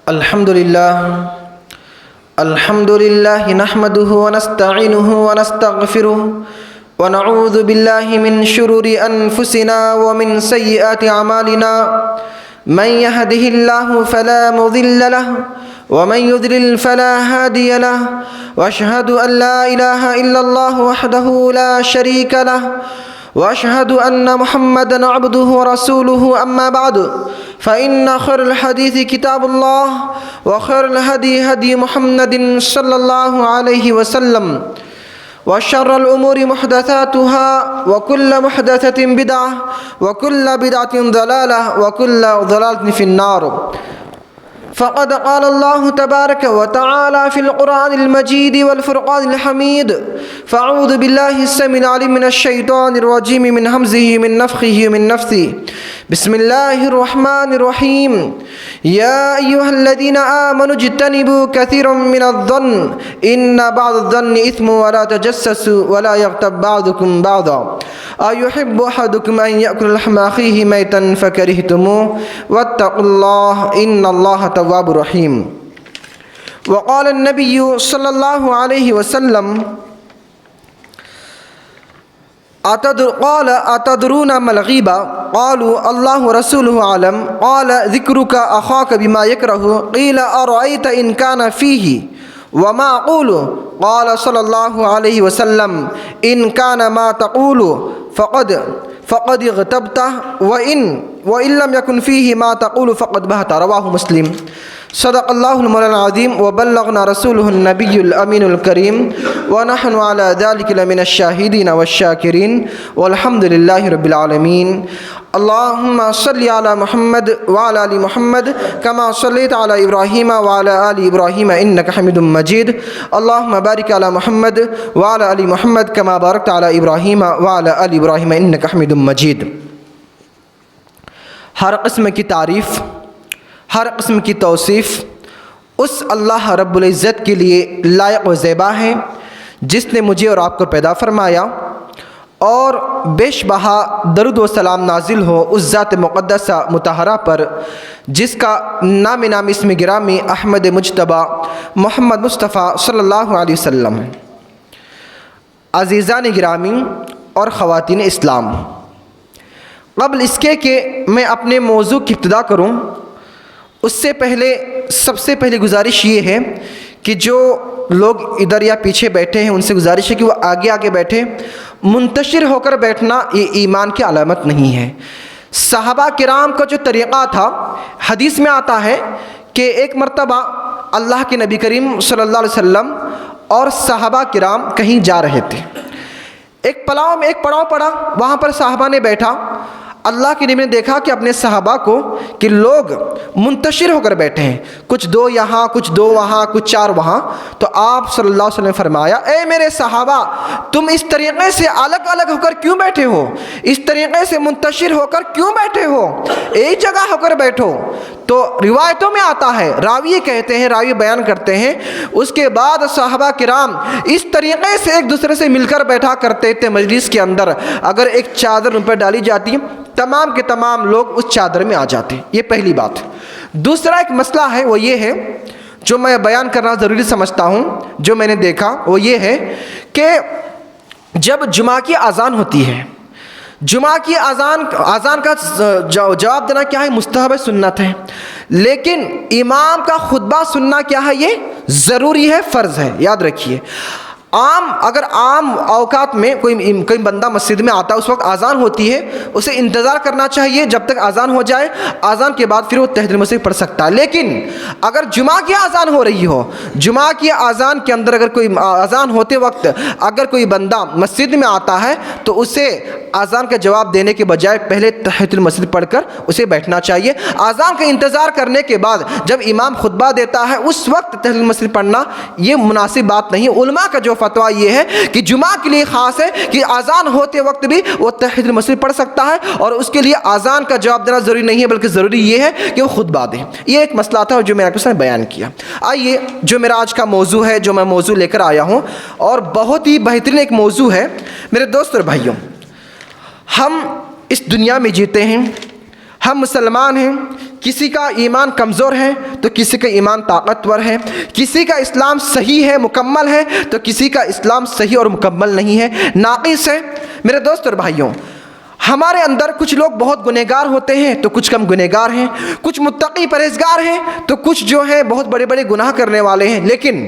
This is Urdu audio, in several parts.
الحمد لله نحمده ونستعينه ونستغفره ونعوذ بالله من شرور أنفسنا ومن سيئات أعمالنا من يهده الله فلا مضل له ومن يضلل فلا هادي له وأشهد أن لا إله إلا الله وحده لا شريك له وأشهد أن محمدًا عبده ورسوله أما بعد فإن خير الحديث كتاب الله وخير الهدي هدي محمد صلى الله عليه وسلم وشر الأمور محدثاتها وكل محدثة بدعة وكل بدعة ضلالة وكل ضلالة في النار. فقد قال الله تبارك وتعالى في القرآن المجيد والفرقان الحميد فأعوذ بالله السميع العليم من الشيطان الرجيم من همزه من نفخه من نفثه بسم الله الرحمن الرحيم يا أيها الذين آمنوا اجتنبوا كثيرا من الظن إن بعض الظن إثم ولا تجسسوا ولا يغتب بعضكم بعضا أيحب أحدكم أن يأكل لحم أخيه ميتا فكرهتموه واتقوا الله إن الله تواب رحيم. وقال النبي صلى الله عليه وسلم قال أتدرون ما الغيبة؟ قالوا الله ورسوله أعلم. قال ذكرك أخاك بما يكره. قيل أرأيت إن كان فيه وما أقول؟ قال صلى الله عليه وسلم إن كان ما تقول فقد اغتبته وإن لم يكن فيه ما تقول فقد بهت. رواه مسلم. صدق الله المولى العظيم وبلغنا رسوله النبي الأمين الكريم ونحن على ذلك لمن الشاهدين والشاكرين والحمد لله رب العالمين. اللهم صل على محمد وعلى آل محمد كما صليت على إبراهيم وعلى آل إبراهيم إنك حميد مجيد. اللهم بارك على محمد وعلى آل محمد كما باركت على إبراهيم وعلى آل إبراهيم إنك حميد مجيد. ہر قسم کی تعریف، ہر قسم کی توصیف اس اللہ رب العزت کے لیے لائق و زیبا ہے جس نے مجھے اور آپ کو پیدا فرمایا، اور بیش بہا درود و سلام نازل ہو اس ذات مقدسہ مطہرہ پر جس کا نام اسم گرامی احمد مجتبیٰ محمد مصطفیٰ صلی اللہ علیہ وسلم. عزیزان گرامی اور خواتین اسلام، قبل اس کے کہ میں اپنے موضوع کی ابتدا کروں اس سے پہلے سب سے پہلی گزارش یہ ہے کہ جو لوگ ادھر یا پیچھے بیٹھے ہیں ان سے گزارش ہے کہ وہ آگے بیٹھے. منتشر ہو کر بیٹھنا یہ ایمان کی علامت نہیں ہے. صحابہ کرام کا جو طریقہ تھا، حدیث میں آتا ہے کہ ایک مرتبہ اللہ کے نبی کریم صلی اللہ علیہ وسلم اور صحابہ کرام کہیں جا رہے تھے. ایک پڑاؤ پڑا، وہاں پر صحابہ نے بیٹھا. اللہ کے نبی نے دیکھا کہ اپنے صحابہ کو کہ لوگ منتشر ہو کر بیٹھے ہیں، کچھ دو یہاں، کچھ دو وہاں، کچھ چار وہاں. تو آپ صلی اللہ علیہ وسلم نے فرمایا اے میرے صحابہ، تم اس طریقے سے الگ الگ ہو کر کیوں بیٹھے ہو؟ اس طریقے سے منتشر ہو کر کیوں بیٹھے ہو؟ ایک جگہ ہو کر بیٹھو. تو روایتوں میں آتا ہے، راوی بیان کرتے ہیں، اس کے بعد صحابہ کرام اس طریقے سے ایک دوسرے سے مل کر بیٹھا کرتے تھے. مجلس کے اندر اگر ایک چادر ان پر ڈالی جاتی، تمام کے تمام لوگ اس چادر میں آ جاتے. یہ پہلی بات. دوسرا ایک مسئلہ ہے، وہ یہ ہے جو میں بیان کرنا ضروری سمجھتا ہوں، جو میں نے دیکھا وہ یہ ہے کہ جب جمعہ کی اذان ہوتی ہے، جمعہ کی اذان کا جواب دینا کیا ہے؟ مستحب سنت ہے. لیکن امام کا خطبہ سننا کیا ہے؟ یہ ضروری ہے، فرض ہے. یاد رکھیے، اگر عام اوقات میں کوئی بندہ مسجد میں آتا ہے، اس وقت اذان ہوتی ہے، اسے انتظار کرنا چاہیے جب تک اذان ہو جائے. اذان کے بعد پھر وہ تحیۃ المسجد پڑھ سکتا ہے. لیکن اگر جمعہ کی اذان ہو رہی ہو، جمعہ کی اذان کے اندر اگر کوئی اذان ہوتے وقت اگر کوئی بندہ مسجد میں آتا ہے تو اسے اذان کا جواب دینے کے بجائے پہلے تحیۃ المسجد پڑھ کر اسے بیٹھنا چاہیے. اذان کا انتظار کرنے کے بعد جب امام خطبہ دیتا ہے اس وقت تحیۃ المسجد پڑھنا یہ مناسب بات نہیں. علماء کا جو فتویٰ یہ ہے کہ جمعہ کے لیے خاص ہے کہ اذان ہوتے وقت بھی وہ تحیۃ المسجد پڑھ سکتا ہے، اور اس کے لیے اذان کا جواب دینا ضروری نہیں ہے، بلکہ ضروری یہ ہے کہ وہ خطبہ دے. یہ ایک مسئلہ تھا جو میں نے آپ کے سامنے بیان کیا. آئیے جو میرا آج کا موضوع ہے، جو میں موضوع لے کر آیا ہوں، اور بہت ہی بہترین ایک موضوع ہے. میرے دوست اور بھائیوں، ہم اس دنیا میں جیتے ہیں، ہم مسلمان ہیں، کسی کا ایمان کمزور ہے تو کسی کا ایمان طاقتور ہے، کسی کا اسلام صحیح ہے مکمل ہے تو کسی کا اسلام صحیح اور مکمل نہیں ہے، ناقص ہے۔ میرے دوست اور بھائیوں، ہمارے اندر کچھ لوگ بہت گنہگار ہوتے ہیں تو کچھ کم گنہگار ہیں، کچھ متقی پرہیزگار ہیں تو کچھ جو ہیں بہت بڑے بڑے گناہ کرنے والے ہیں، لیکن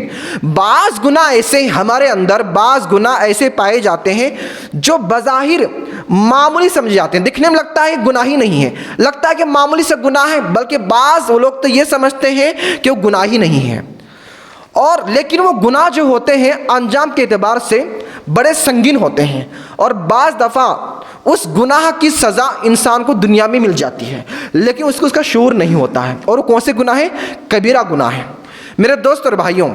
بعض گناہ ایسے ہمارے اندر بعض گناہ ایسے پائے جاتے ہیں جو بظاہر معمولی سمجھے جاتے ہیں، دکھنے میں لگتا ہے گناہ ہی نہیں ہے، لگتا ہے کہ معمولی سے گناہ ہے، بلکہ بعض لوگ تو یہ سمجھتے ہیں کہ وہ گناہ ہی نہیں ہے، اور لیکن وہ گناہ جو ہوتے ہیں انجام کے اعتبار سے بڑے سنگین ہوتے ہیں، اور بعض دفعہ اس گناہ کی سزا انسان کو دنیا میں مل جاتی ہے لیکن اس کو اس کا شعور نہیں ہوتا ہے، اور وہ کون سے گناہ ہیں؟ کبیرہ گناہ ہے۔ میرے دوست اور بھائیوں،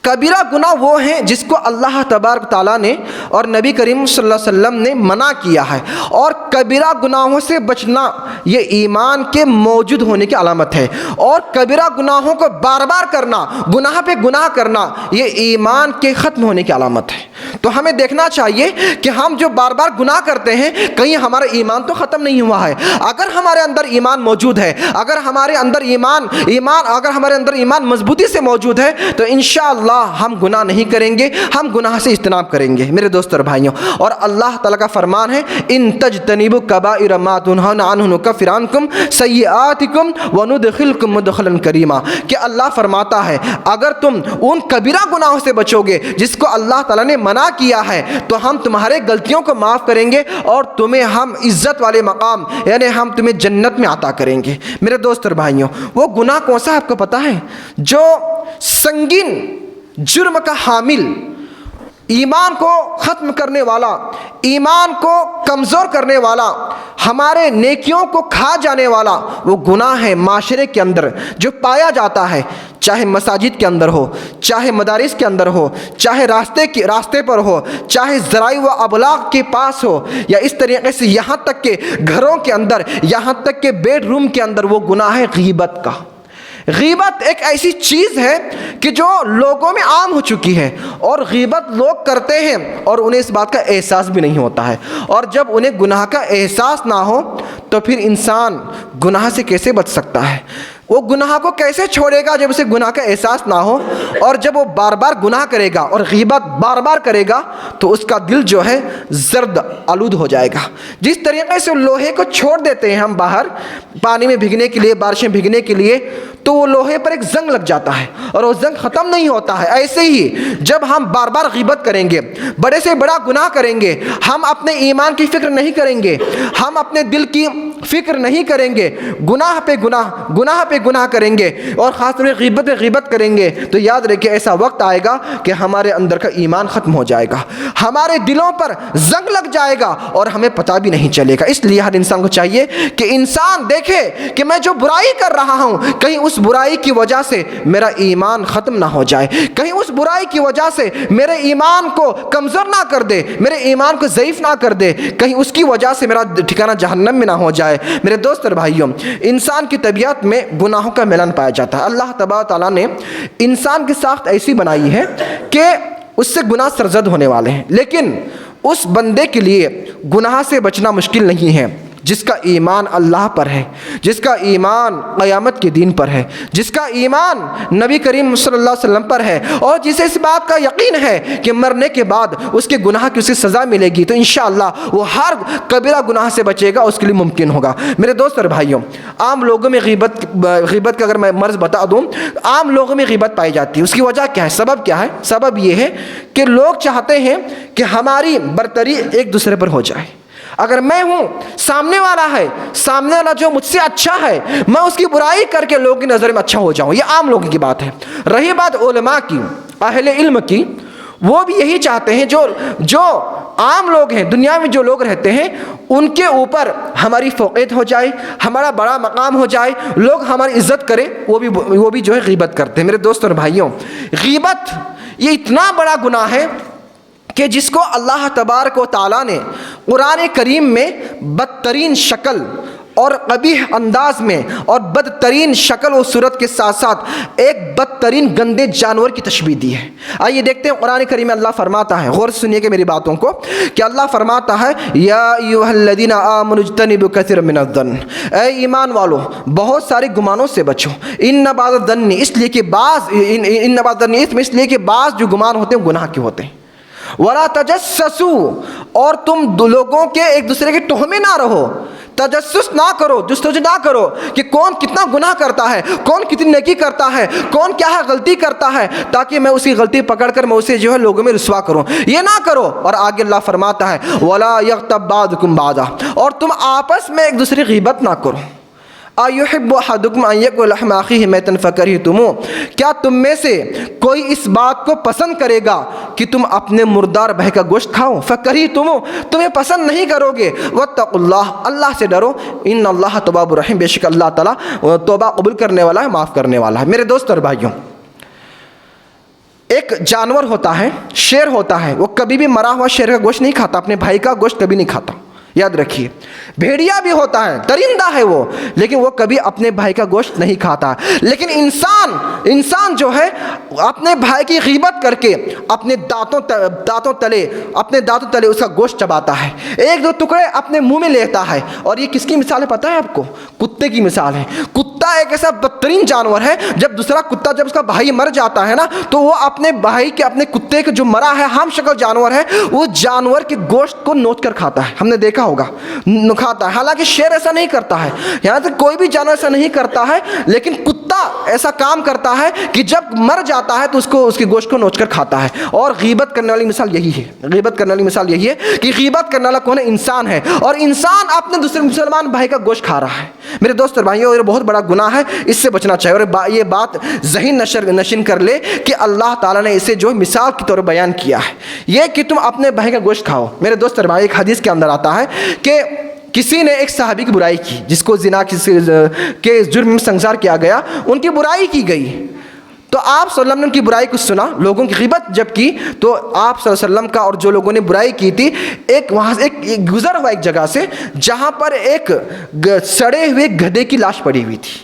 کبیرہ گناہ وہ ہیں جس کو اللہ تبارک تعالیٰ نے اور نبی کریم صلی اللہ علیہ وسلم نے منع کیا ہے، اور کبیرہ گناہوں سے بچنا یہ ایمان کے موجود ہونے کی علامت ہے، اور کبیرہ گناہوں کو بار بار کرنا، گناہ پہ گناہ کرنا، یہ ایمان کے ختم ہونے کی علامت ہے۔ تو ہمیں دیکھنا چاہیے کہ ہم جو بار بار گناہ کرتے ہیں کہیں ہمارا ایمان تو ختم نہیں ہوا ہے۔ اگر ہمارے اندر ایمان موجود ہے، اگر ہمارے اندر ایمان مضبوطی سے موجود ہے تو انشاءاللہ ہم گناہ نہیں کریں گے، ہم گناہ سے اجتناب کریں گے میرے دوست اور بھائیوں۔ اور اللہ تعالیٰ کا فرمان ہے ان تجتنبوا کبائر ما تنہون عنہ نکفر عنکم سیئاتکم وندخلکم مدخلا کریما، کہ اللہ فرماتا ہے اگر تم ان کبیرہ گناہوں سے بچو گے جس کو اللہ تعالیٰ نے منع کیا ہے تو ہم تمہارے غلطیوں کو معاف کریں گے اور تمہیں ہم عزت والے مقام یعنی ہم تمہیں جنت میں عطا کریں گے۔ میرے دوست اور بھائیوں، وہ گناہ کون سا آپ کو پتہ ہے؟ جو سنگین جرم کا حامل، ایمان کو ختم کرنے والا، ایمان کو کمزور کرنے والا، ہمارے نیکیوں کو کھا جانے والا وہ گناہ ہے معاشرے کے اندر جو پایا جاتا ہے، چاہے مساجد کے اندر ہو، چاہے مدارس کے اندر ہو، چاہے راستے پر ہو، چاہے ذرائع و ابلاغ کے پاس ہو، یا اس طریقے سے یہاں تک کہ گھروں کے اندر، یہاں تک کہ بیڈ روم کے اندر وہ گناہ ہے غیبت کا۔ غیبت ایک ایسی چیز ہے کہ جو لوگوں میں عام ہو چکی ہے، اور غیبت لوگ کرتے ہیں اور انہیں اس بات کا احساس بھی نہیں ہوتا ہے، اور جب انہیں گناہ کا احساس نہ ہو تو پھر انسان گناہ سے کیسے بچ سکتا ہے؟ وہ گناہ کو کیسے چھوڑے گا جب اسے گناہ کا احساس نہ ہو؟ اور جب وہ بار بار گناہ کرے گا اور غیبت بار بار کرے گا تو اس کا دل جو ہے زرد آلود ہو جائے گا۔ جس طریقے سے لوہے کو چھوڑ دیتے ہیں ہم باہر پانی میں بھیگنے کے لیے، بارشیں بھیگنے کے لیے، تو وہ لوہے پر ایک زنگ لگ جاتا ہے اور وہ زنگ ختم نہیں ہوتا ہے۔ ایسے ہی جب ہم بار بار غیبت کریں گے، بڑے سے بڑا گناہ کریں گے، ہم اپنے ایمان کی فکر نہیں کریں گے، ہم اپنے دل کی فکر نہیں کریں گے، گناہ پہ گناہ کریں گے، اور خاص طور پہ غیبت کریں گے، تو یاد رکھیں ایسا وقت آئے گا کہ ہمارے اندر کا ایمان ختم ہو جائے گا، ہمارے دلوں پر زنگ لگ جائے گا اور ہمیں پتہ بھی نہیں چلے گا۔ اس لیے ہر انسان کو چاہیے کہ انسان دیکھے کہ میں جو برائی کر رہا ہوں کہیں اس برائی کی وجہ سے میرا ایمان ختم نہ ہو جائے، کہیں اس برائی کی وجہ سے میرے ایمان کو کمزور نہ کر دے، میرے ایمان کو ضعیف نہ کر دے، کہیں اس کی وجہ سے میرا ٹھکانہ جہنم میں نہ ہو جائے۔ میرے دوست اور بھائیوں، انسان کی طبیعت میں گناہوں کا ملن پایا جاتا ہے۔ اللہ تبارک تعالیٰ نے انسان کی ساخت ایسی بنائی ہے کہ اس سے گناہ سرزد ہونے والے ہیں، لیکن اس بندے کے لیے گناہ سے بچنا مشکل نہیں ہے جس کا ایمان اللہ پر ہے، جس کا ایمان قیامت کے دن پر ہے، جس کا ایمان نبی کریم صلی اللہ علیہ وسلم پر ہے، اور جسے اس بات کا یقین ہے کہ مرنے کے بعد اس کے گناہ کی اسے سزا ملے گی، تو انشاءاللہ وہ ہر کبیرہ گناہ سے بچے گا، اس کے لیے ممکن ہوگا۔ میرے دوست اور بھائیوں، عام لوگوں میں غیبت کا اگر میں مرض بتا دوں، عام لوگوں میں غیبت پائی جاتی ہے۔ اس کی وجہ کیا ہے؟ سبب کیا ہے؟ سبب یہ ہے کہ لوگ چاہتے ہیں کہ ہماری برتری ایک دوسرے پر ہو جائے۔ اگر میں ہوں، سامنے والا جو مجھ سے اچھا ہے، میں اس کی برائی کر کے لوگوں کی نظر میں اچھا ہو جاؤں، یہ عام لوگوں کی بات ہے۔ رہی بات علماء کی، اہل علم کی، وہ بھی یہی چاہتے ہیں، جو عام لوگ ہیں، دنیا میں جو لوگ رہتے ہیں، ان کے اوپر ہماری فوقیت ہو جائے، ہمارا بڑا مقام ہو جائے، لوگ ہماری عزت کریں، وہ بھی جو ہے غیبت کرتے ہیں۔ میرے دوست اور بھائیوں، غیبت یہ اتنا بڑا گناہ ہے کہ جس کو اللہ تبارک و تعالیٰ نے قرآن کریم میں بدترین شکل اور قبیح انداز میں اور بدترین شکل و صورت کے ساتھ ساتھ ایک بدترین گندے جانور کی تشبیہ دی ہے۔ آئیے دیکھتے ہیں قرآن کریم میں اللہ فرماتا ہے، غور سے سنیے کہ میری باتوں کو، کہ اللہ فرماتا ہے یا ایھا الذین آمنوا اجتنبوا کثیرا من الظن، اے ایمان والو بہت سارے گمانوں سے بچو، ان بعض الظن اس لیے کہ بعض جو گمان ہوتے ہیں گناہ کے ہوتے ہیں، ولا تجسسوا اور تم لوگوں کے ایک دوسرے کے تہمے نہ رہو، تجسس نہ کرو، جستجو نہ کرو کہ کون کتنا گناہ کرتا ہے، کون کتنی نیکی کرتا ہے، کون کیا ہے غلطی کرتا ہے، تاکہ میں اسی غلطی پکڑ کر میں اسے جو ہے لوگوں میں رسوا کروں، یہ نہ کرو۔ اور آگے اللہ فرماتا ہے ولا یغتب بعضکم بعضا، اور تم آپس میں ایک دوسرے کی غیبت نہ کرو۔ ایحب احدکم ان یاکل لحم اخیہ میتا فکرہتموہ، کیا تم میں سے کوئی اس بات کو پسند کرے گا کہ تم اپنے مردار بھائی کا گوشت کھاؤ، فکرہتموہ تمہیں پسند نہیں کرو گے، واتقوا اللہ اللہ سے ڈرو، ان اللہ تواب الرحیم بے شک اللہ تعالیٰ توبہ قبول کرنے والا ہے، معاف کرنے والا ہے۔ میرے دوست اور بھائیوں، ایک جانور ہوتا ہے، شیر ہوتا ہے، وہ کبھی بھی مرا ہوا شیر کا گوشت نہیں کھاتا، اپنے بھائی کا گوشت کبھی نہیں کھاتا، یاد رکھیے۔ بھیڑیا بھی ہوتا ہے، درندہ ہے وہ، لیکن وہ کبھی اپنے بھائی کا گوشت نہیں کھاتا۔ لیکن انسان جو ہے اپنے بھائی کی غیبت کر کے اپنے دانتوں تلے اس کا گوشت چباتا ہے، ایک دو ٹکڑے اپنے منہ میں لیتا ہے۔ اور یہ کس کی مثال ہے پتہ ہے آپ کو؟ کتے کی مثال ہے۔ کتا ایک ایسا بدترین جانور ہے، جب دوسرا کتا جب اس کا بھائی مر جاتا ہے نا تو وہ اپنے بھائی کے اپنے کتے کے جو مرا ہے ہم شکل جانور ہے، وہ جانور کے گوشت کو نوچ کر کھاتا ہے، ہم نے دیکھا ہوگا کھاتا ہے۔ حالانکہ شیر ایسا نہیں کرتا ہے، یہاں تک کوئی بھی جانور ایسا نہیں کرتا ہے، لیکن کتا ایسا کام کرتا ہے کہ جب مر جاتا ہے تو اس کے گوشت کو نوچ کر کھاتا ہے۔ اور غیبت کرنے والی مثال یہی ہے، غیبت کرنے والی مثال یہی ہے کہ غیبت کرنے والا کون ہے؟ انسان ہے، اور انسان اپنے دوسرے مسلمان بھائی کا گوشت کھا رہا ہے۔ میرے دوست اور بھائیوں، یہ بہت بڑا گناہ ہے، اس سے بچنا چاہیے۔ اور یہ بات ذہن نشین کر لے کہ اللہ تعالیٰ نے اسے جو مثال کے طور پر بیان کیا ہے، یہ کہ تم اپنے بھائی کا گوشت کھاؤ۔ میرے دوست اور بھائی، ایک حدیث کے اندر آتا ہے کہ کسی نے ایک صحابی کی برائی کی، جس کو زنا کے جرم میں سنسار کیا گیا، ان کی برائی کی گئی، تو آپ صلی اللہ علیہ وسلم نے ان کی برائی کو سنا، لوگوں کی غیبت جب کی تو آپ صلی اللہ علیہ وسلم کا اور جو لوگوں نے برائی کی تھی، وہاں سے ایک گزر ہوا ایک جگہ سے جہاں پر ایک سڑے ہوئے گدھے کی لاش پڑی ہوئی تھی۔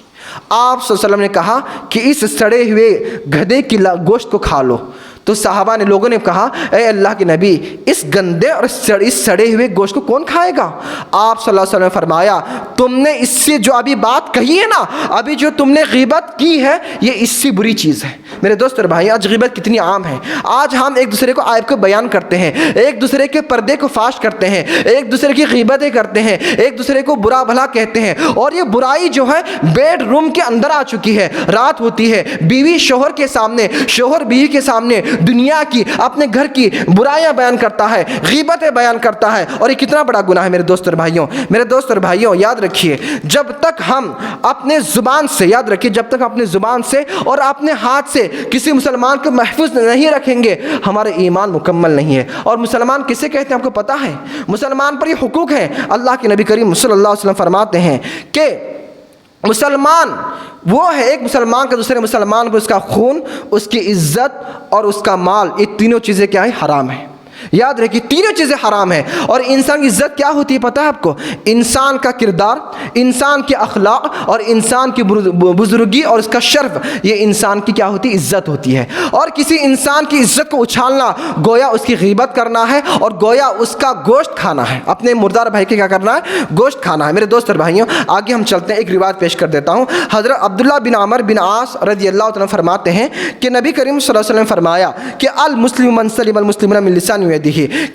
آپ صلی اللہ علیہ وسلم نے کہا کہ اس سڑے ہوئے گدھے کی گوشت کو کھا لو۔ تو صحابہ نے، لوگوں نے کہا اے اللہ کے نبی، اس گندے اور اس سڑے ہوئے گوشت کو کون کھائے گا؟ آپ صلی اللہ علیہ وسلم نے فرمایا تم نے اس سے جو ابھی بات کہی ہے نا، ابھی جو تم نے غیبت کی ہے، یہ اس سے بری چیز ہے۔ میرے دوست اور بھائی، آج غیبت کتنی عام ہے۔ آج ہم ایک دوسرے کو عیب کو بیان کرتے ہیں، ایک دوسرے کے پردے کو فاش کرتے ہیں، ایک دوسرے کی غیبتیں کرتے ہیں، ایک دوسرے کو برا بھلا کہتے ہیں، اور یہ برائی جو ہے بیڈ روم کے اندر آ چکی ہے۔ رات ہوتی ہے، بیوی شوہر کے سامنے، شوہر بیوی کے سامنے دنیا کی، اپنے گھر کی برائیاں بیان کرتا ہے، غیبتیں بیان کرتا ہے، اور یہ کتنا بڑا گناہ ہے میرے دوست اور بھائیوں۔ میرے دوست اور بھائیوں، یاد رکھیے، جب تک ہم اپنے زبان سے، یاد رکھیے، جب تک اپنے زبان سے اور اپنے ہاتھ سے کسی مسلمان کو محفوظ نہیں رکھیں گے، ہمارا ایمان مکمل نہیں ہے۔ اور مسلمان کسے کہتے ہیں آپ کو پتہ ہے؟ مسلمان پر یہ حقوق ہیں۔ اللہ کے نبی کریم صلی اللہ علیہ وسلم فرماتے ہیں کہ مسلمان وہ ہے، ایک مسلمان کا دوسرے مسلمان پر اس کا خون، اس کی عزت اور اس کا مال، یہ تینوں چیزیں کیا ہیں؟ حرام ہیں۔ یاد رکھیے، تینوں چیزیں حرام ہیں۔ اور انسان کی عزت کیا ہوتی ہے پتہ ہے آپ کو؟ انسان کا کردار، انسان کے اخلاق اور انسان کی بزرگی اور اس کا شرف، یہ انسان کی کیا ہوتی ہے؟ عزت ہوتی ہے۔ اور کسی انسان کی عزت کو اچھالنا گویا اس کی غیبت کرنا ہے، اور گویا اس کا گوشت کھانا ہے، اپنے مردار بھائی کے کیا کرنا ہے؟ گوشت کھانا ہے۔ میرے دوست اور بھائیوں، آگے ہم چلتے ہیں، ایک روایت پیش کر دیتا ہوں۔ حضرت عبداللہ بن عمر بن عاص رضی اللہ عنہ فرماتے ہیں کہ نبی کریم صلی اللہ علیہ وسلم نے فرمایا کہ المسلم من سلم المسلمون من لسانہ ویدہ،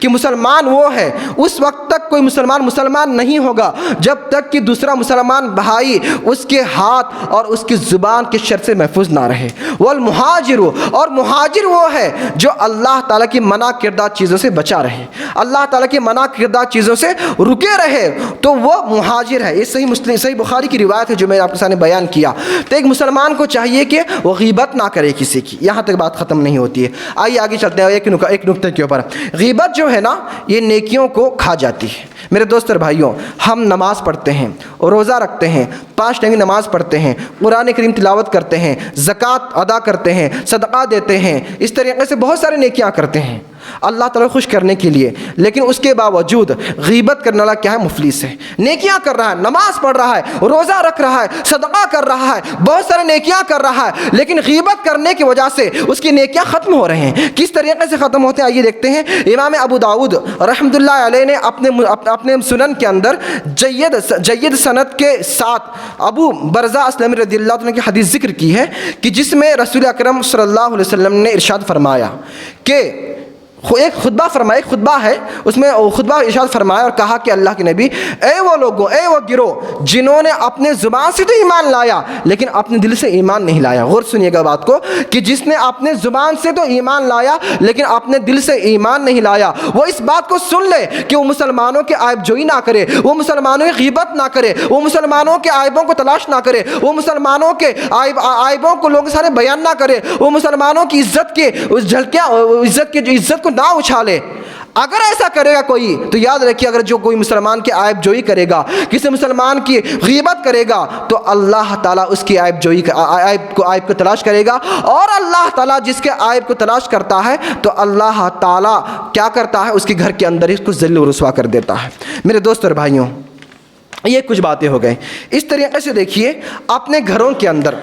کہ مسلمان وہ ہے، اس وقت تک کوئی مسلمان نہیں ہوگا جب تک کہ دوسرا مسلمان بھائی اس کے ہاتھ اور اس کی زبان کے شر سے محفوظ نہ رہے۔ والمہاجر، اور مہاجر وہ ہے جو اللہ تعالیٰ کی منع کردہ چیزوں سے بچا رہے، اللہ تعالیٰ کی منع کردہ چیزوں سے رکے رہے، تو وہ مہاجر ہے۔ یہ صحیح بخاری کی روایت ہے جو میں نے آپ کے سامنے بیان کیا۔ تو ایک مسلمان کو چاہیے کہ وہ غیبت نہ کرے کسی کی، یہاں تک بات ختم نہیں ہوتی ہے۔ آئیے آگے چلتے ہیں ایک نکتہ کے اوپر۔ غیبت جو ہے نا، یہ نیکیوں کو کھا جاتی ہے۔ میرے دوست اور بھائیوں، ہم نماز پڑھتے ہیں، روزہ رکھتے ہیں، 5 ٹائم نماز پڑھتے ہیں، قرآن کریم تلاوت کرتے ہیں، زکوٰۃ ادا کرتے ہیں، صدقہ دیتے ہیں، اس طریقے سے بہت سارے نیکیاں کرتے ہیں۔ اللہ تعالیٰ خوش کرنے کے لیے، لیکن اس کے باوجود غیبت کرنے والا کیا ہے؟ مفلس ہے۔ نیکیاں کر رہا ہے، نماز پڑھ رہا ہے، روزہ رکھ رہا ہے، صدقہ کر رہا ہے، بہت سارے نیکیاں کر رہا ہے، لیکن غیبت کرنے کی وجہ سے اس کی نیکیاں ختم ہو رہے ہیں۔ کس طریقے سے ختم ہوتے ہیں آئیے دیکھتے ہیں۔ امام ابو داؤد رحمۃ اللہ علیہ نے اپنے سنن کے اندر جید سند کے ساتھ ابو برزہ اسلمی رضی اللہ عنہ کی حدیث ذکر کی ہے کہ جس میں رسول اکرم صلی اللہ علیہ وسلم نے ارشاد فرمایا کہ ایک خطبہ ہے، اس میں خطبہ ارشاد فرمایا اور کہا کہ اللہ کے نبی، اے وہ لوگوں، اے وہ گروہ جنہوں نے اپنے زبان سے تو ایمان لایا لیکن اپنے دل سے ایمان نہیں لایا۔ غور سنیے گا بات کو کہ جس نے اپنے زبان سے تو ایمان لایا لیکن اپنے دل سے ایمان نہیں لایا، وہ اس بات کو سن لے کہ وہ مسلمانوں کے عیب جوئی نہ کرے، وہ مسلمانوں کی غیبت نہ کرے، وہ مسلمانوں کے عیبوں کو تلاش نہ کرے، وہ مسلمانوں کے عیبوں کو لوگوں کے سامنے بیان نہ کرے، وہ مسلمانوں کی عزت کے اس جھلکیاں عزت کو نہ اچھالے۔ اگر ایسا کرے گا کوئی تو یاد رکھیے، اگر جو کوئی مسلمان کے عیب جوئی کرے گا، کسی مسلمان کی غیبت کرے گا تو اللہ تعالیٰ اس کی عیب کو تلاش کرے گا، اور اللہ تعالیٰ جس کے عیب کو تلاش کرتا ہے تو اللہ تعالیٰ کیا کرتا ہے؟ اس کے گھر کے اندر اس کو ذل و رسوا کر دیتا ہے۔ میرے دوست اور بھائیوں، یہ کچھ باتیں ہو گئیں۔ اس طریقے سے دیکھیے، اپنے گھروں کے اندر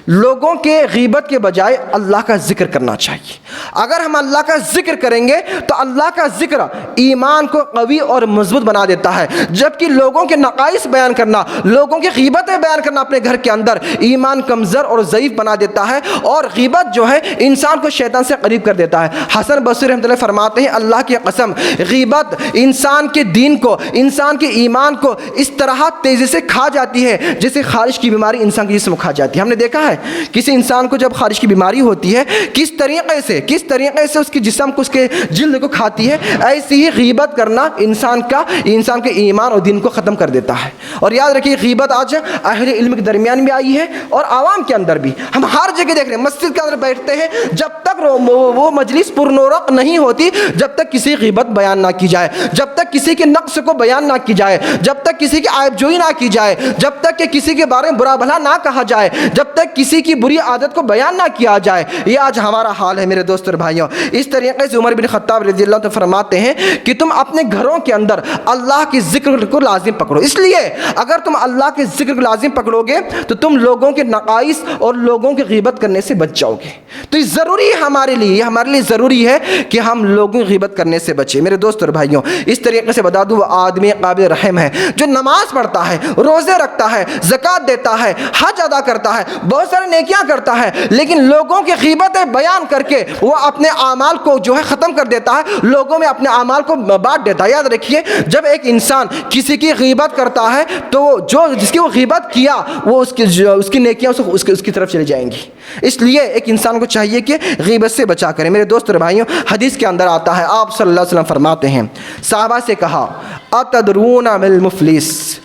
لوگوں کے غیبت کے بجائے اللہ کا ذکر کرنا چاہیے۔ اگر ہم اللہ کا ذکر کریں گے تو اللہ کا ذکر ایمان کو قوی اور مضبوط بنا دیتا ہے، جبکہ لوگوں کے نقائص بیان کرنا، لوگوں کی غیبتیں بیان کرنا اپنے گھر کے اندر ایمان کمزور اور ضعیف بنا دیتا ہے، اور غیبت جو ہے انسان کو شیطان سے قریب کر دیتا ہے۔ حسن بصری رحمۃ اللہ فرماتے ہیں، اللہ کی قسم، غیبت انسان کے دین کو، انسان کے ایمان کو اس طرح تیزی سے کھا جاتی ہے جیسے خارش کی بیماری انسان کے جسم کو کھا جاتی ہے۔ ہم نے دیکھا ہے کسی انسان کو جب خارش کی بیماری ہوتی ہے کس طریقے سے اس کے جسم کو، اس کے جلد کو کھاتی ہے، ایسی ہی غیبت کرنا انسان کے ایمان اور دین کو ختم کر دیتا ہے۔ اور یاد رکھیے، غیبت آج اہل علم کے درمیان بھی آئی ہے اور عوام کے اندر بھی۔ ہم ہر جگہ دیکھ رہے ہیں، مسجد کے اندر بیٹھتے ہیں، جب تک وہ مجلس پرنورق نہیں ہوتی جب تک کسی غیبت بیان نہ کی جائے، جب تک کسی کے نقص کو بیان نہ کی جائے، جب تک کسی کی عیب جوئی نہ کی جائے، جب تک کہ کسی کے بارے میں برا بھلا نہ کہا جائے، جب تک کسی کی بری عادت کو بیان نہ کیا جائے۔ یہ آج ہمارا حال ہے میرے دوست اور بھائیوں۔ اس طریقے سے عمر بن خطاب رضی اللہ عنہ فرماتے ہیں کہ تم اپنے گھروں کے اندر اللہ کے ذکر کو لازم پکڑو، اس لیے اگر تم اللہ کے ذکر کو لازم پکڑو گے تو تم لوگوں کے نقائص اور لوگوں کی غیبت کرنے سے بچ جاؤ گے۔ تو یہ ضروری ہے ہمارے لیے ضروری ہے کہ ہم لوگوں کی غیبت کرنے سے بچیں۔ میرے دوست اور بھائیوں، اس طریقے سے بتا دوں، وہ آدمی قابل رحم ہے جو نماز پڑھتا ہے، روزے رکھتا ہے، زکوٰۃ دیتا ہے، حج ادا کرتا ہے، بہت سارے نیکیاں کرتا ہے، لیکن لوگوں کی غیبتیں بیان کر کے وہ اپنے اعمال کو جو ہے ختم کر دیتا ہے، لوگوں میں اپنے اعمال کو بانٹ دیتا ہے۔ یاد رکھیے، جب ایک انسان کسی کی غیبت کرتا ہے تو جس کی وہ غیبت کیا وہ اس کی نیکیاں اس کی طرف چلی جائیں گی۔ اس لیے ایک انسان کو چاہیے کہ غیبت سے بچا کرے۔ میرے دوست اور بھائیوں، حدیث کے اندر آتا ہے، آپ صلی اللہ علیہ وسلم فرماتے ہیں، صحابہ سے کہا، اتدرون ما المفلس،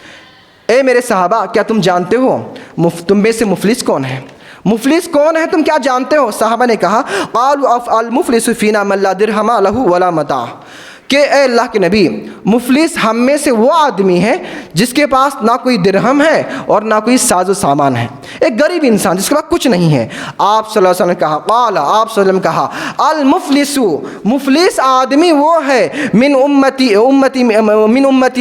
اے میرے صحابہ، کیا تم جانتے ہو تم میں سے مفلس کون ہے؟ مفلس کون ہے تم کیا جانتے ہو؟ صحابہ نے کہا، قالوا المفلس فینا من لا درہم لہ ولا متاع، کہ اے اللہ کے نبی، مفلس ہم میں سے وہ آدمی ہے جس کے پاس نہ کوئی درہم ہے اور نہ کوئی ساز و سامان ہے، ایک غریب انسان جس کے پاس کچھ نہیں ہے۔ آپ صلی اللہ علیہ وسلم نے کہا، قال، آپ صلی اللہ علیہ وسلم نے کہا، المفلس، مفلس آدمی وہ ہے من امتی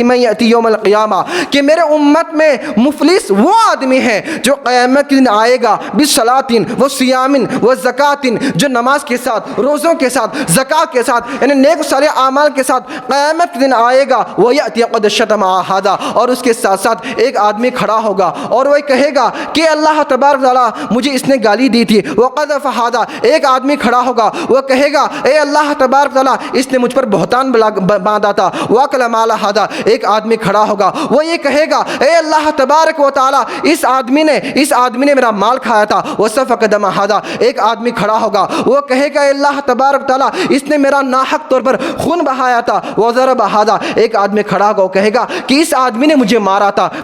من یأتی یوم القیامہ، کہ میرے امت میں مفلس وہ آدمی ہے جو قیامت کے دن آئے گا، بالصلاۃ وصیام وزکوٰۃ، جو نماز کے ساتھ، روزوں کے ساتھ، زکوٰۃ کے ساتھ، یعنی نیک صالح اعمال کے ساتھ قیامت کے دن آئے گا۔ وَيَأْتِي قَدْ شَتَمَ هَذَا، اور اس کے ساتھ ساتھ ایک آدمی کھڑا ہوگا اور وہ کہے گا کہ اللہ تبارک تعالیٰ مجھے اس نے گالی دی تھی۔ وَقَذَفَ هَذَا، ایک آدمی کھڑا ہوگا، وہ کہے گا اے اللہ تبارک تعالیٰ اس نے مجھ پر بہتان باندھا تھا۔ وَأَكَلَ مَالَ هَذَا، ایک آدمی کھڑا ہوگا، وہ یہ کہے گا اے اللہ تبارک و تعالیٰ اس آدمی نے میرا مال کھایا تھا۔ وَسَفَكَ دَمَ هَذَا، ایک آدمی کھڑا ہوگا، وہ کہے گا اے اللہ تبارک تعالیٰ اس نے میرا ناحق طور پر خون بہایا تھا۔ وَضَرَبَ هَذَا، ایک آدمی کھڑا ہوگا، وہ کہے گا کہ اس آدمی نے مجھے مارا تھا۔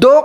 2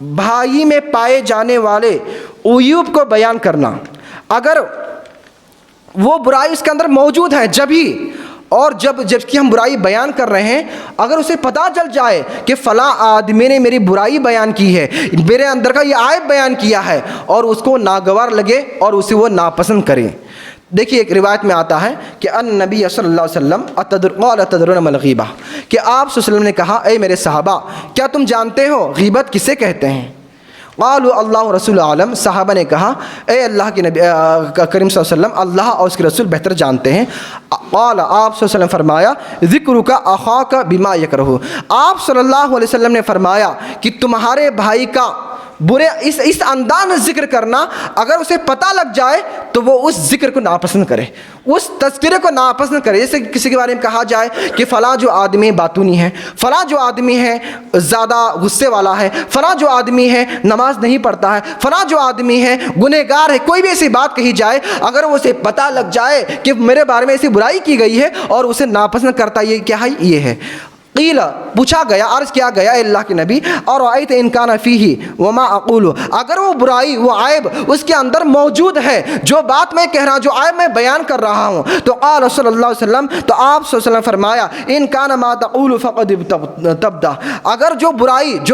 بھائی میں پائے جانے والے عیوب کو بیان کرنا، اگر وہ برائی اس کے اندر موجود ہے جب کہ ہم برائی بیان کر رہے ہیں، اگر اسے پتہ چل جائے کہ فلاں آدمی نے میری برائی بیان کی ہے، میرے اندر کا یہ عیب بیان کیا ہے، اور اس کو ناگوار لگے اور اسے وہ ناپسند کرے۔ دیکھیے ایک روایت میں آتا ہے کہ ان نبی صلی اللہ علیہ وسلم قال اتدرون ما الغیبہ، کہ آپ صلی اللہ علیہ وسلم نے کہا اے میرے صحابہ کیا تم جانتے ہو غیبت کسے کہتے ہیں؟ قالوا اللہ رسول عالم، صحابہ نے کہا اے اللہ کے نبی کریم صلی اللہ علیہ وسلم، اللہ اور اس کے رسول بہتر جانتے ہیں۔ قال، آپ صلی اللہ علیہ وسلم فرمایا ذکرک اخاک بما یکرہ، آپ صلی اللہ علیہ وسلم نے فرمایا کہ تمہارے بھائی کا برے اس انداز میں ذکر کرنا، اگر اسے پتہ لگ جائے تو وہ اس ذکر کو ناپسند کرے، اس تذکرے کو ناپسند کرے۔ جیسے کسی کے بارے میں کہا جائے کہ فلاں جو آدمی باتونی ہے، فلاں جو آدمی ہے زیادہ غصے والا ہے، فلاں جو آدمی ہے نماز نہیں پڑھتا ہے، فلاں جو آدمی ہے گنہگار ہے، کوئی بھی ایسی بات کہی جائے، اگر اسے پتہ لگ جائے کہ میرے بارے میں ایسی برائی کی گئی ہے اور اسے ناپسند کرتا، یہ کیا ہے؟ یہ ہے۔ قیل، پوچھا گیا، عرض کیا گیا اے اللہ کے نبی اور رأیت ان کان فیہ وما اقول، اگر وہ برائی وہ عیب اس کے اندر موجود ہے، جو بات میں کہہ رہا ہوں، جو عیب میں بیان کر رہا ہوں، تو قال صلی اللہ علیہ وسلم، تو آپ صلی اللہ علیہ وسلم فرمایا ان کان ما تقول فقد تبدا، اگر جو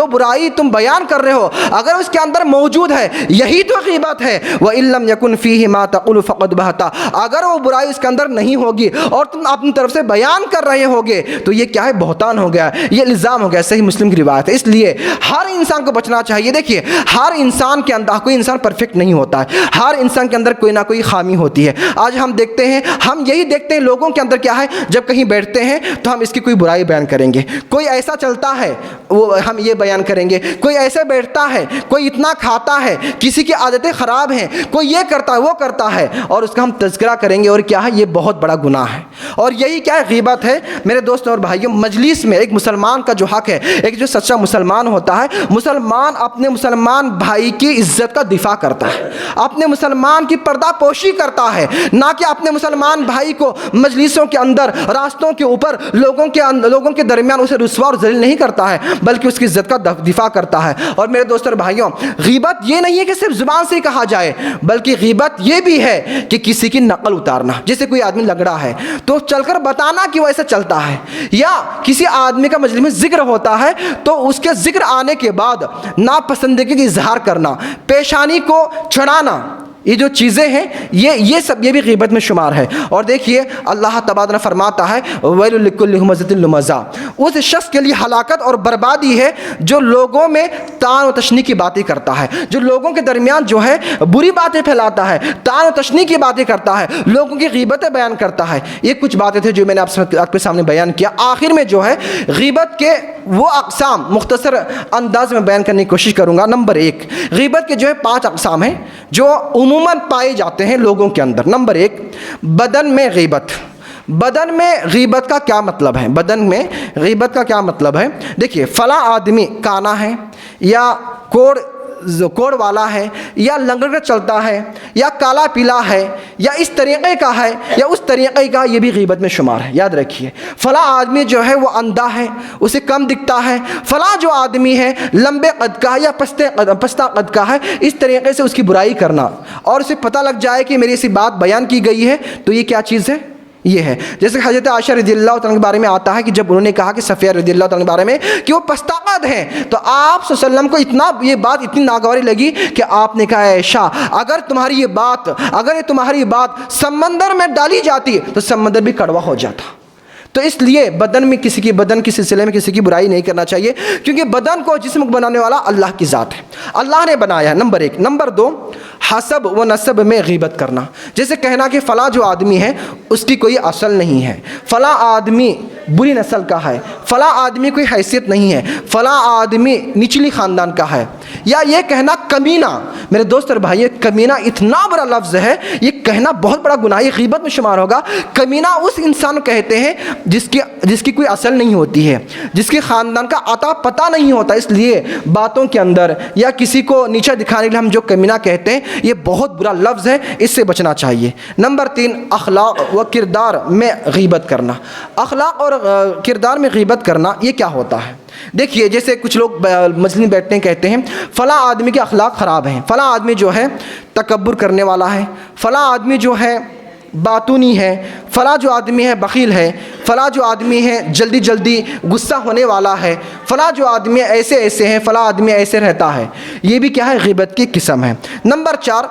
برائی تم بیان کر رہے ہو اگر اس کے اندر موجود ہے، یہی تو غیبت ہے۔ وان لم یکن فیہ ما تقول فقد بہتا، اگر وہ برائی اس کے اندر نہیں ہوگی اور تم اپنی طرف سے بیان کر رہے ہوگے تو یہ کیا ہے؟ بہتان ہو گیا، یہ الزام ہو گیا۔ صحیح مسلم کی روایت ہے۔ اس لیے ہر انسان کو بچنا چاہیے۔ دیکھیے ہر انسان کے اندر، کوئی انسان پرفیکٹ نہیں ہوتا ہے، ہر انسان کے اندر کوئی نہ کوئی خامی ہوتی ہے۔ آج ہم دیکھتے ہیں، ہم یہی دیکھتے ہیں لوگوں کے اندر کیا ہے، جب کہیں بیٹھتے ہیں تو ہم اس کی کوئی برائی بیان کریں گے، کوئی ایسا چلتا ہے وہ ہم یہ بیان کریں گے، کوئی ایسے بیٹھتا ہے، کوئی اتنا کھاتا ہے، کسی کی عادتیں خراب ہیں، کوئی یہ کرتا ہے وہ کرتا ہے، اور اس کا ہم تذکرہ کریں گے، اور کیا ہے؟ یہ بہت بڑا گناہ ہے۔ اور یہی کیا ہے؟ غیبت ہے۔ میرے دوستوں اور بھائیوں، مجلس میں ایک مسلمان کا جو حق ہے، ایک جو سچا مسلمان ہوتا ہے، مسلمان اپنے مسلمان بھائی کی عزت کا دفاع کرتا ہے، اپنے مسلمان کی پردہ پوشی کرتا ہے، نہ کہ اپنے مسلمان بھائی کو مجلسوں کے اندر، راستوں کے اوپر، لوگوں کے درمیان اسے رسوا اور ذلیل نہیں کرتا ہے، بلکہ اس کی عزت کا دفاع کرتا ہے۔ اور میرے دوستوں اور بھائیوں، غیبت یہ نہیں ہے کہ صرف زبان سے ہی کہا جائے، بلکہ غیبت یہ بھی ہے کہ کسی کی نقل اتارنا۔ جیسے کوئی آدمی لگڑا ہے تو چل کر بتانا کہ وہ ایسا چلتا ہے، یا کسی آدمی کا مجلس میں ذکر ہوتا ہے تو اس کے ذکر آنے کے بعد ناپسندگی کا اظہار کرنا، پیشانی کو چڑھانا، یہ جو چیزیں ہیں یہ سب یہ بھی غیبت میں شمار ہے۔ اور دیکھیے اللہ تبارک نے فرماتا ہے ویل لکل ہمزۃ لمزہ، اس شخص کے لیے ہلاکت اور بربادی ہے جو لوگوں میں طعن و تشنیع کی باتیں کرتا ہے، جو لوگوں کے درمیان جو ہے بری باتیں پھیلاتا ہے، طعن و تشنیع کی باتیں کرتا ہے، لوگوں کی غیبتیں بیان کرتا ہے۔ یہ کچھ باتیں تھیں جو میں نے آپ کے سامنے بیان کیا۔ آخر میں جو ہے غیبت کے وہ اقسام مختصر انداز میں بیان کرنے کی کوشش کروں گا۔ نمبر 1، غیبت کے جو ہے 5 اقسام ہیں جو عموماً پائے جاتے ہیں لوگوں کے اندر۔ نمبر 1، بدن میں غیبت۔ بدن میں غیبت کا کیا مطلب ہے؟ بدن میں غیبت کا کیا مطلب ہے؟ دیکھیے فلاں آدمی کانا ہے، یا کوڑ والا ہے، یا لنگڑ کر چلتا ہے، یا کالا پیلا ہے، یا اس طریقے کا ہے، یا اس طریقے کا، یہ بھی غیبت میں شمار ہے۔ یاد رکھیے فلاں آدمی جو ہے وہ اندھا ہے، اسے کم دکھتا ہے، فلاں جو آدمی ہے لمبے قد کا ہے یا پستہ قد کا ہے، اس طریقے سے اس کی برائی کرنا، اور اسے پتہ لگ جائے کہ میری ایسی بات بیان کی گئی ہے، تو یہ کیا چیز ہے؟ یہ ہے۔ جیسے حضرت عائشہ رضی اللہ تعالیٰ کے بارے میں آتا ہے کہ جب انہوں نے کہا کہ صفیہ رضی اللہ تعالیٰ کے بارے میں کہ وہ پستہ ہیں، تو آپ صلی اللہ علیہ وسلم کو یہ بات اتنی ناگواری لگی کہ آپ نے کہا عائشہ اگر یہ تمہاری بات سمندر میں ڈالی جاتی تو سمندر بھی کڑوا ہو جاتا۔ تو اس لیے بدن کے سلسلے میں کسی کی برائی نہیں کرنا چاہیے، کیونکہ بدن کو جسم کو بنانے والا اللہ کی ذات ہے، اللہ نے بنایا ہے۔ نمبر 1۔ نمبر 2، حسب و نسب میں غیبت کرنا۔ جیسے کہنا کہ فلاں جو آدمی ہے اس کی کوئی اصل نہیں ہے، فلاں آدمی بری نسل کا ہے، فلاں آدمی کوئی حیثیت نہیں ہے، فلاں آدمی نچلی خاندان کا ہے، یا یہ کہنا کمینہ۔ میرے دوست اور بھائی، کمینہ اتنا بڑا لفظ ہے، یہ کہنا بہت بڑا گناہ، یہ غیبت میں شمار ہوگا۔ کمینہ اس انسان کو کہتے ہیں جس کی کوئی اصل نہیں ہوتی ہے، جس کے خاندان کا عطا پتہ نہیں ہوتا، اس لیے باتوں کے اندر یا کسی کو نیچا دکھانے کے لیے ہم جو کمینہ کہتے ہیں، یہ بہت برا لفظ ہے، اس سے بچنا چاہیے۔ نمبر 3، اخلاق و کردار میں غیبت کرنا۔ اخلاق اور کردار میں غیبت کرنا یہ کیا ہوتا ہے؟ دیکھیے، جیسے کچھ لوگ مجلس میں بیٹھتے ہیں، کہتے ہیں فلاں آدمی کے اخلاق خراب ہیں، فلاں آدمی جو ہے تکبر کرنے والا ہے، فلاں آدمی جو ہے باتونی ہے، فلاں جو آدمی ہے بخیل ہے، فلاں جو آدمی ہے جلدی جلدی غصہ ہونے والا ہے، فلاں جو آدمی ایسے ایسے ہیں، فلاں آدمی ایسے رہتا ہے۔ یہ بھی کیا ہے؟ غیبت کی قسم ہے۔ نمبر 4،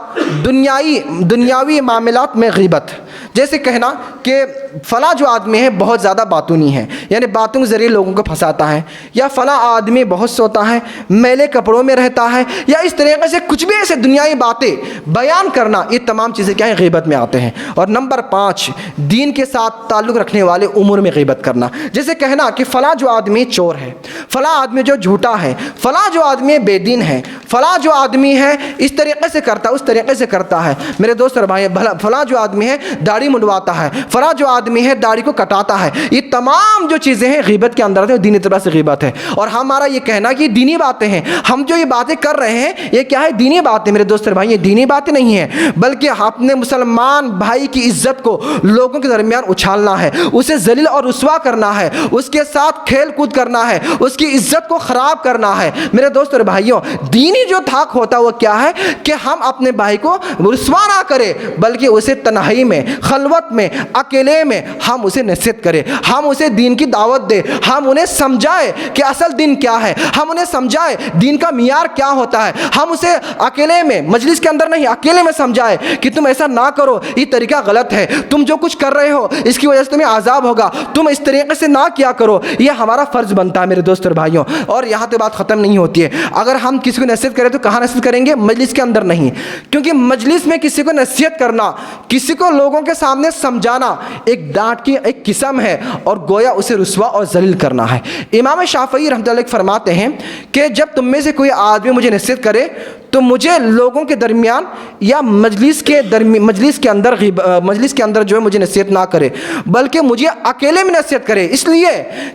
دنیاوی معاملات میں غیبت، جیسے کہنا کہ فلاں جو آدمی ہے بہت زیادہ باتونی ہے، یعنی باتوں کے ذریعے لوگوں کو پھنساتا ہے، یا فلاں آدمی بہت سوتا ہے، میلے کپڑوں میں رہتا ہے، یا اس طریقے سے کچھ بھی ایسے دنیائی باتیں بیان کرنا، یہ تمام چیزیں کیا ہیں؟ غیبت میں آتے ہیں۔ اور نمبر 5، دین کے ساتھ تعلق رکھنے والے امور میں غیبت کرنا، جیسے کہنا کہ فلاں جو آدمی چور ہے، فلاں آدمی جو جھوٹا ہے، فلاں جو آدمی بے دین ہے، فلاں جو آدمی ہے اس طریقے سے کرتا ہے، اس طریقے سے کرتا ہے۔ میرے دوست اور بھائی، فلاں جو آدمی ہے داڑھی منڈواتا ہے، فلاں جو آدمی ہے داڑھی کو کٹاتا ہے، یہ تمام جو چیزیں ہیں غیبت کے اندر ہیں، دینی اعتبار سے غیبت ہے۔ اور ہمارا یہ کہنا کہ یہ دینی باتیں ہیں، ہم جو یہ باتیں کر رہے ہیں یہ کیا ہے؟ دینی باتیں۔ میرے دوست اور بھائی، یہ دینی باتیں نہیں ہیں، بلکہ اپنے مسلمان بھائی کی عزت کو لوگوں کے درمیان اچھالنا ہے، اسے ذلیل اور رسوا کرنا ہے، اس کے ساتھ کھیل کود کرنا ہے، اس کی عزت کو خراب کرنا ہے۔ میرے دوست اور بھائیوں، دینی جو تھاک ہوتا ہے وہ کیا ہے؟ کہ ہم اپنے بھائی کو رسوا نہ کریں، بلکہ اسے تنہائی میں، خلوت میں، اکیلے میں ہم اسے نصیحت کریں، ہم اسے دین کی دعوت دیں، ہم انہیں سمجھائیں کہ اصل دین کیا ہے، ہم انہیں سمجھائیں دین کا معیار کیا ہوتا ہے، ہم اسے اکیلے میں، مجلس کے اندر نہیں، اکیلے میں سمجھائیں کہ تم ایسا نہ کرو، یہ طریقہ غلط ہے، تم جو کچھ کر رہے ہو اس کی وجہ سے تمہیں عذاب ہوگا، تم اس طریقے سے نہ کیا کرو۔ یہ ہمارا فرض بنتا ہے میرے دوست اور بھائیوں۔ اور یہاں تو بات ختم نہیں ہوتی ہے، اگر ہم کسی کو نصیحت کریں تو کہاں نصیحت کریں گے؟ مجلس کے اندر نہیں، کیونکہ مجلس میں کسی کو نصیحت کرنا، کسی کو لوگوں کے سامنے سمجھانا ایک ڈانٹ کی ایک قسم ہے، اور گویا اسے رسوا اور ذلیل کرنا ہے۔ امام شافعی رحمۃ اللہ علیہ فرماتے ہیں کہ جب تم میں سے کوئی آدمی مجھے نصیحت کرے تو مجھے لوگوں کے درمیان یا مجلس کے اندر جو ہے مجھے نصیحت نہ کرے، بلکہ مجھے اکیلے میں نصیحت کرے، اس لیے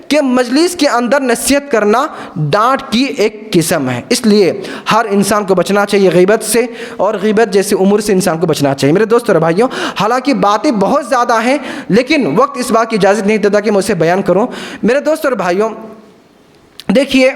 کہ مجلس کے اندر نصیحت کرنا ڈانٹ کی ایک قسم ہے۔ اس لیے ہر انسان کو بچنا چاہیے غیبت سے، اور غیبت جیسے امور سے انسان کو بچنا چاہیے۔ میرے دوست اور بھائیوں، حالانکہ باتیں بہت زیادہ ہیں، لیکن وقت اس بات کی اجازت نہیں دیتا کہ میں اسے بیان کروں۔ میرے دوست اور بھائیوں، دیکھیے،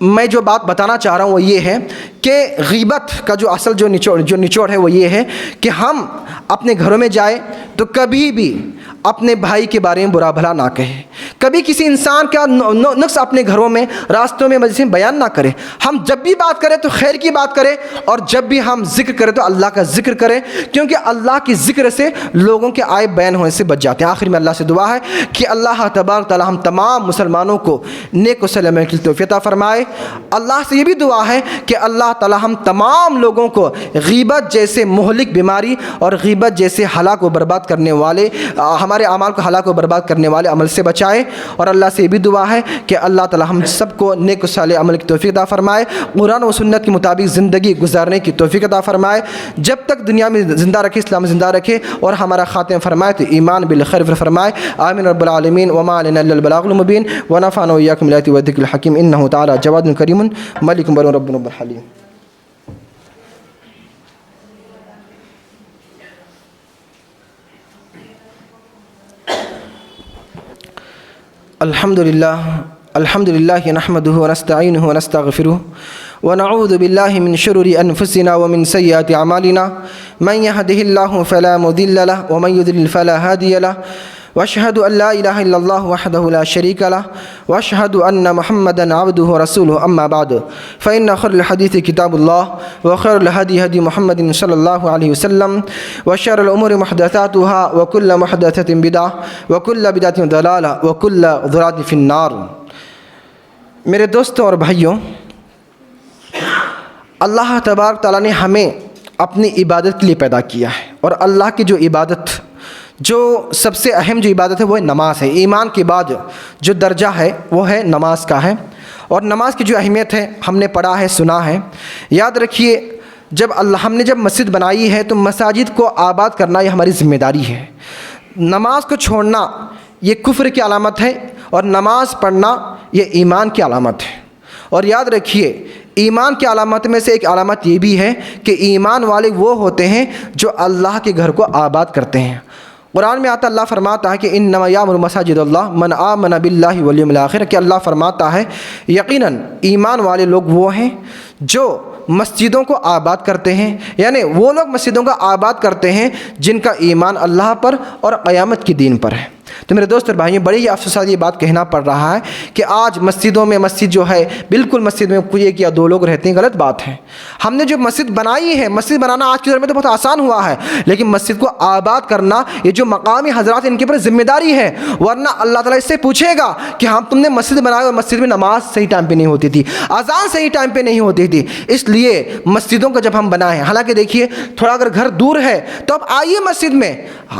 میں جو بات بتانا چاہ رہا ہوں وہ یہ ہے کہ غیبت کا جو اصل جو نچوڑ ہے وہ یہ ہے کہ ہم اپنے گھروں میں جائیں تو کبھی بھی اپنے بھائی کے بارے میں برا بھلا نہ کہیں، کبھی کسی انسان کا نقص اپنے گھروں میں، راستوں میں، مجلس میں بیان نہ کریں۔ ہم جب بھی بات کریں تو خیر کی بات کریں، اور جب بھی ہم ذکر کریں تو اللہ کا ذکر کریں، کیونکہ اللہ کی ذکر سے لوگوں کے عیب بیان ہونے سے بچ جاتے ہیں۔ آخر میں اللہ سے دعا ہے کہ اللہ تبارک تعالی ہم تمام مسلمانوں کو نیک و صالح عمل کی توفیق عطا فرمائے۔ اللہ سے یہ بھی دعا ہے کہ اللہ تعالی ہم تمام لوگوں کو غیبت جیسے مہلک بیماری اور غیبت جیسے ہلاک و برباد کرنے والے، ہمارے اعمال کو ہلاک و برباد کرنے والے عمل سے بچائے۔ اور اللہ سے یہ بھی دعا ہے کہ اللہ تعالی ہم سب کو نیک و صالح عمل کی توفیق عطا فرمائے، قرآن و سنت کے مطابق زندگی گزارنے کی توفیق عطا فرمائے، جب تک دنیا میں زندہ رکھے، اسلام زندہ رکھے، اور ہمارا خاتمہ فرمائے تو ایمان بالخیر فرمائے۔ آمین رب العالمین، وما علینا الا البلاغ المبین، ونفعنا وإياكم بالآيات والذكر الحكيم، إنه تعالى جواد كريم ملك بر رب حليم۔ الحمد لله نحمده ونستعينه ونستغفره ونعوذ بالله من شرور أنفسنا ومن سيئات أعمالنا، من يهده الله فلا مضل له ومن يضلل فلا هادي له، واشهد ان لا اله الا الله وحده لا شريك له، واشهد ان محمدا عبده ورسوله، اما بعد فان خير الحديث كتاب الله، وخير الهدي هدي محمد صلى الله عليه وسلم، وشر الامور محدثاتها، وكل محدثة بدعة، وكل بدعة ضلالة، وكل ضلالة في النار۔ میرے دوستوں اور بھائیوں، اللہ تبارک تعالیٰ نے ہمیں اپنی عبادت کے لیے پیدا کیا ہے، اور اللہ کی جو سب سے اہم جو عبادت ہے وہ نماز ہے۔ ایمان کے بعد جو درجہ ہے وہ ہے نماز کا ہے، اور نماز کی جو اہمیت ہے ہم نے پڑھا ہے، سنا ہے۔ یاد رکھیے، ہم نے جب مسجد بنائی ہے تو مساجد کو آباد کرنا یہ ہماری ذمہ داری ہے۔ نماز کو چھوڑنا یہ کفر کی علامت ہے، اور نماز پڑھنا یہ ایمان کی علامت ہے۔ اور یاد رکھیے، ایمان کی علامت میں سے ایک علامت یہ بھی ہے کہ ایمان والے وہ ہوتے ہیں جو اللہ کے گھر کو آباد کرتے ہیں، قرآن میں آتا اللہ فرماتا ہے کہ انما یامر مساجد اللہ من آمن باللہ والیوم الآخر، کہ اللہ فرماتا ہے یقیناً ایمان والے لوگ وہ ہیں جو مسجدوں کو آباد کرتے ہیں، یعنی وہ لوگ مسجدوں کو آباد کرتے ہیں جن کا ایمان اللہ پر اور قیامت کے دین پر ہے۔ تو میرے دوست اور بھائیوں، بڑی ہی افسوس یہ بات کہنا پڑ رہا ہے کہ آج مسجدوں میں مسجد جو ہے بالکل مسجد میں کوئی ایک یا دو لوگ رہتے ہیں، غلط بات ہے۔ ہم نے جو مسجد بنائی ہے، مسجد بنانا آج کے دور میں تو بہت آسان ہوا ہے، لیکن مسجد کو آباد کرنا یہ جو مقامی حضرات ان کے اوپر ذمہ داری ہے، ورنہ اللہ تعالیٰ اس سے پوچھے گا کہ ہم تم نے مسجد بنائی اور مسجد میں نماز صحیح ٹائم پہ نہیں ہوتی تھی، اذان صحیح ٹائم پہ نہیں ہوتی تھی۔ اس لیے مسجدوں کا جب ہم بنائیں، حالانکہ دیکھیے تھوڑا اگر گھر دور ہے تو اب آئیے مسجد میں،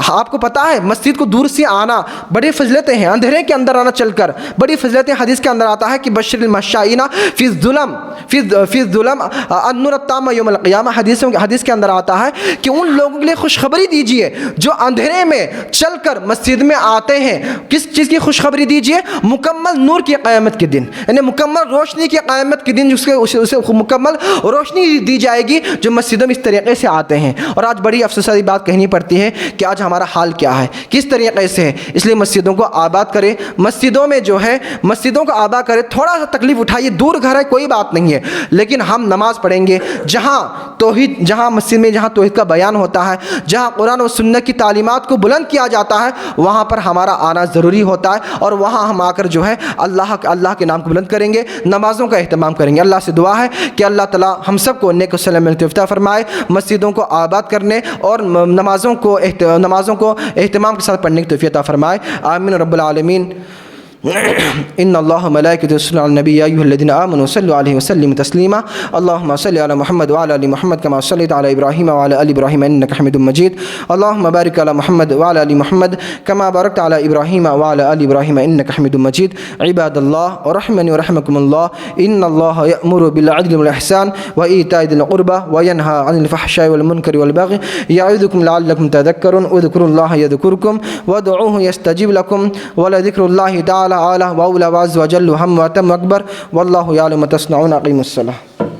آپ کو پتہ ہے مسجد کو دور سے آنا بڑی فضیلتیں ہیں، اندھیرے کے اندر آنا چل کر بڑی فضیلتیں۔ حدیث کے اندر آتا ہے کہ بشر المشائین فی الظلم النور التام یوم القیامہ، حدیث کے اندر آتا ہے کہ ان لوگوں کے لیے خوشخبری دیجئے جو اندھیرے میں چل کر مسجد میں آتے ہیں۔ کس چیز کی خوشخبری دیجئے؟ مکمل نور کی قیامت کے دن، یعنی مکمل روشنی کی قیامت کے دن اسے مکمل روشنی دی جائے گی جو مسجدوں میں اس طریقے سے آتے ہیں۔ اور آج بڑی افسوسناک بات کہنی پڑتی ہے کہ آج ہمارا حال کیا ہے، کس طریقے سے ہے۔ اس لیے مسجدوں کو آباد کرے، مسجدوں میں جو ہے مسجدوں کو آباد کرے۔ تھوڑا سا تکلیف اٹھائیے، دور گھر ہے کوئی بات نہیں ہے، لیکن ہم نماز پڑھیں گے جہاں توحید، جہاں مسجد میں جہاں توحید کا بیان ہوتا ہے، جہاں قرآن و سنت کی تعلیمات کو بلند کیا جاتا ہے، وہاں پر ہمارا آنا ضروری ہوتا ہے، اور وہاں ہم آ کر جو ہے اللہ کے نام کو بلند کریں گے، نمازوں کا اہتمام کریں گے۔ اللہ سے دعا ہے کہ اللہ تعالیٰ ہم سب کو نیک و سلام میں توفیق فرمائے، مسجدوں کو آباد کرنے اور نمازوں کو اہتمام کے ساتھ پڑھنے کی توفیق عطا فرمائے۔ آمین رب العالمین۔ ان اللہ ملائکۃہ یصلون علی النبی یا ایھا الذین آمنوا صلوا علیہ وسلموا تسلیما۔ اللهم صل علی محمد وعلی آل محمد کما صلیت علی ابراہیم وعلی آل ابراہیم انک حمید مجید۔ اللهم بارک علی محمد وعلی آل محمد کما بارکت علی ابراہیم وعلی آل ابراہیم انک حمید مجید۔ عباد اللہ رحمنی ورحمکم اللہ، ان اللہ یأمر بالعدل والإحسان وإیتاء ذی القربى وینہی عن الفحشاء والمنکر والبغی یعظکم لعلکم تذکرون۔ اذکروا اللہ یذکرکم وادعوہ یستجب لکم ولذکر اللہ تعالی اعلی واولی وعز وجل ہم واتم اکبر واللہ یعلم ما تصنعون۔ اقیموا الصلاۃ۔